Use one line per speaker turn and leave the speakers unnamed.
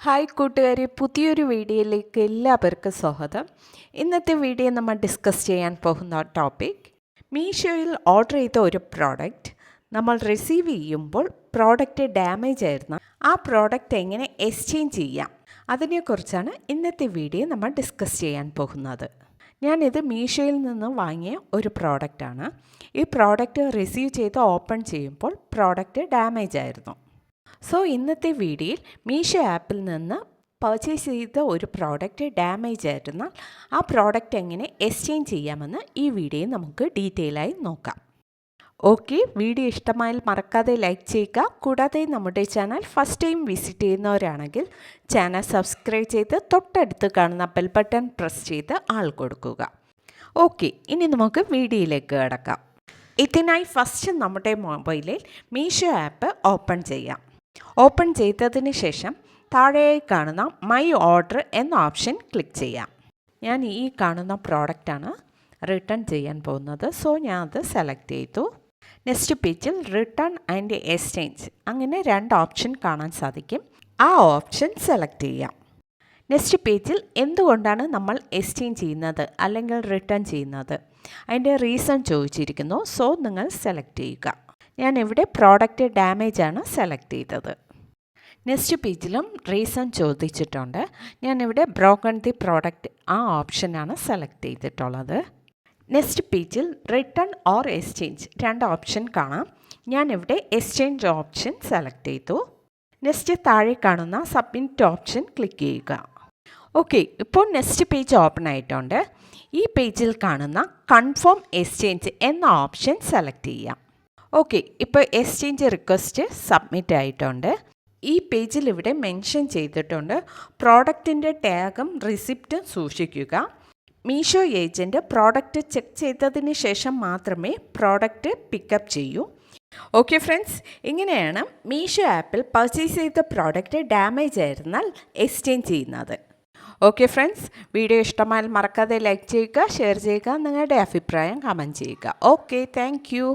Hi കൂട്ടുകാരെ, പുതിയൊരു വീഡിയോയിലേക്ക് എല്ലാവർക്കും സ്വാഗതം. ഇന്നത്തെ വീഡിയോ നമ്മൾ ഡിസ്കസ് ചെയ്യാൻ പോകുന്ന ടോപ്പിക്, മീഷോയിൽ ഓർഡർ ചെയ്ത ഒരു പ്രോഡക്റ്റ് നമ്മൾ റിസീവ് ചെയ്യുമ്പോൾ പ്രോഡക്റ്റ് ഡാമേജ് ആയിരുന്ന ആ പ്രോഡക്റ്റ് എങ്ങനെ എക്സ്ചേഞ്ച് ചെയ്യാം, അതിനെക്കുറിച്ചാണ് ഇന്നത്തെ വീഡിയോ നമ്മൾ ഡിസ്കസ് ചെയ്യാൻ പോകുന്നത്. ഞാനിത് മീഷോയിൽ നിന്ന് വാങ്ങിയ ഒരു പ്രോഡക്റ്റാണ്. ഈ പ്രോഡക്റ്റ് റിസീവ് ചെയ്ത് ഓപ്പൺ ചെയ്യുമ്പോൾ പ്രോഡക്റ്റ് ഡാമേജ് ആയിരുന്നു. സോ ഇന്നത്തെ വീഡിയോയിൽ മീഷോ ആപ്പിൽ നിന്ന് പർച്ചേസ് ചെയ്ത ഒരു പ്രോഡക്റ്റ് ഡാമേജ് ആയിരുന്നാൽ ആ പ്രോഡക്റ്റ് എങ്ങനെ എക്സ്ചേഞ്ച് ചെയ്യാമെന്ന് ഈ വീഡിയോയിൽ നമുക്ക് ഡീറ്റെയിലായി നോക്കാം. ഓക്കെ, വീഡിയോ ഇഷ്ടമായാൽ മറക്കാതെ ലൈക്ക് ചെയ്യുക. കൂടാതെ നമ്മുടെ ചാനൽ ഫസ്റ്റ് ടൈം വിസിറ്റ് ചെയ്യുന്നവരാണെങ്കിൽ ചാനൽ സബ്സ്ക്രൈബ് ചെയ്ത് തൊട്ടടുത്ത് കാണുന്ന ബെൽ ബട്ടൺ പ്രസ് ചെയ്ത് ആൾ കൊടുക്കുക. ഓക്കെ, ഇനി നമുക്ക് വീഡിയോയിലേക്ക് കിടക്കാം. ഇതിനായി ഫസ്റ്റ് നമ്മുടെ മൊബൈലിൽ മീഷോ ആപ്പ് ഓപ്പൺ ചെയ്യാം. ഓപ്പൺ ചെയ്തതിന് ശേഷം താഴെയായി കാണുന്ന മൈ ഓർഡർ എന്ന ഓപ്ഷൻ ക്ലിക്ക് ചെയ്യാം. ഞാൻ ഈ കാണുന്ന പ്രോഡക്റ്റാണ് റിട്ടേൺ ചെയ്യാൻ പോകുന്നത്. സോ ഞാൻ അത് സെലക്ട് ചെയ്തു. നെക്സ്റ്റ് പേജിൽ റിട്ടേൺ ആൻഡ് എക്സ്ചേഞ്ച് അങ്ങനെ രണ്ട് ഓപ്ഷൻ കാണാൻ സാധിക്കും. ആ ഓപ്ഷൻ സെലക്ട് ചെയ്യാം. നെക്സ്റ്റ് പേജിൽ എന്തുകൊണ്ടാണ് നമ്മൾ എക്സ്ചേഞ്ച് ചെയ്യുന്നത് അല്ലെങ്കിൽ റിട്ടേൺ ചെയ്യുന്നത്, അതിൻ്റെ റീസൺ ചോദിച്ചിരിക്കുന്നു. സോ നിങ്ങൾ സെലക്ട് ചെയ്യുക. ഞാൻ ഇവിടെ പ്രോഡക്റ്റ് ഡാമേജ് ആണ് സെലക്ട് ചെയ്തത്. നെക്സ്റ്റ് പേജിലും റീസൺ ചോദിച്ചിട്ടുണ്ട്. ഞാനിവിടെ ബ്രോക്കൺ ദി പ്രോഡക്റ്റ് ആ ഓപ്ഷനാണ് സെലക്ട് ചെയ്തിട്ടുള്ളത്. നെക്സ്റ്റ് പേജിൽ റിട്ടേൺ ഓർ എക്സ്ചേഞ്ച് രണ്ട് ഓപ്ഷൻ കാണാം. ഞാനിവിടെ എക്സ്ചേഞ്ച് ഓപ്ഷൻ സെലക്ട് ചെയ്തു. നെക്സ്റ്റ് താഴെ കാണുന്ന സബ്മിറ്റ് ഓപ്ഷൻ ക്ലിക്ക് ചെയ്യുക. ഓക്കെ, ഇപ്പോൾ നെക്സ്റ്റ് പേജ് ഓപ്പൺ ആയിട്ടുണ്ട്. ഈ പേജിൽ കാണുന്ന കൺഫേം എക്സ്ചേഞ്ച് എന്ന ഓപ്ഷൻ സെലക്ട് ചെയ്യാം. ഓക്കെ, ഇപ്പോൾ എക്സ്ചേഞ്ച് റിക്വസ്റ്റ് സബ്മിറ്റ് ആയിട്ടുണ്ട്. ഈ പേജിൽ ഇവിടെ മെൻഷൻ ചെയ്തിട്ടുണ്ട് പ്രോഡക്റ്റിൻ്റെ ടാഗും റിസിപ്റ്റും സൂക്ഷിക്കുക. മീഷോ ഏജൻറ്റ് പ്രോഡക്റ്റ് ചെക്ക് ചെയ്തതിന് ശേഷം മാത്രമേ പ്രോഡക്റ്റ് പിക്കപ്പ് ചെയ്യൂ. ഓക്കെ ഫ്രണ്ട്സ്, ഇങ്ങനെയാണ് മീഷോ ആപ്പിൽ പർച്ചേസ് ചെയ്ത പ്രോഡക്റ്റ് ഡാമേജ് ആയിരുന്നാൽ എക്സ്ചേഞ്ച് ചെയ്യുന്നത്. ഓക്കെ ഫ്രണ്ട്സ്, വീഡിയോ ഇഷ്ടമായാൽ മറക്കാതെ ലൈക്ക് ചെയ്യുക, ഷെയർ ചെയ്യുക, നിങ്ങളുടെ അഭിപ്രായം കമൻറ്റ് ചെയ്യുക. Okay, thank you.